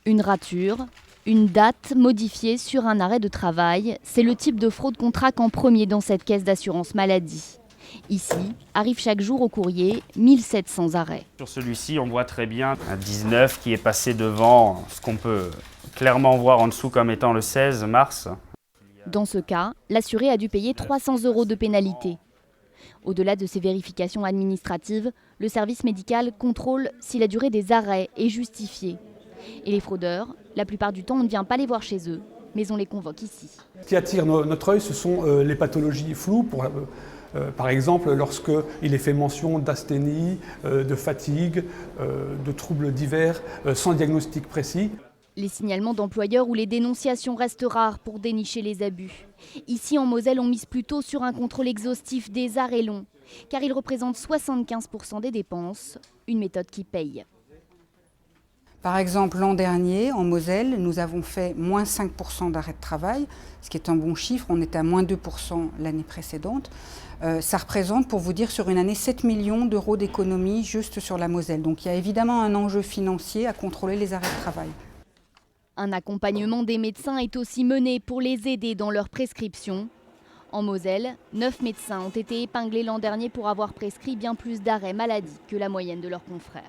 Une rature, une date modifiée sur un arrêt de travail, c'est le type de fraude qu'on traque en premier dans cette caisse d'assurance maladie. Ici, arrive chaque jour au courrier 1700 arrêts. Sur celui-ci, on voit très bien un 19 qui est passé devant ce qu'on peut clairement voir en dessous comme étant le 16 mars. Dans ce cas, l'assuré a dû payer 300 € de pénalité. Au-delà de ces vérifications administratives, le service médical contrôle si la durée des arrêts est justifiée. Et les fraudeurs, la plupart du temps, on ne vient pas les voir chez eux, mais on les convoque ici. Ce qui attire notre œil, ce sont les pathologies floues. Par exemple, lorsqu'il est fait mention d'asthénie, de fatigue, de troubles divers sans diagnostic précis. Les signalements d'employeurs ou les dénonciations restent rares pour dénicher les abus. Ici, en Moselle, on mise plutôt sur un contrôle exhaustif des arrêts longs, car ils représentent 75% des dépenses, une méthode qui paye. Par exemple, l'an dernier, en Moselle, nous avons fait moins 5% d'arrêt de travail, ce qui est un bon chiffre. On était à moins 2% l'année précédente. Ça représente, pour vous dire, sur une année, 7 millions € d'économies juste sur la Moselle. Donc il y a évidemment un enjeu financier à contrôler les arrêts de travail. Un accompagnement des médecins est aussi mené pour les aider dans leurs prescriptions. En Moselle, 9 médecins ont été épinglés l'an dernier pour avoir prescrit bien plus d'arrêts maladie que la moyenne de leurs confrères.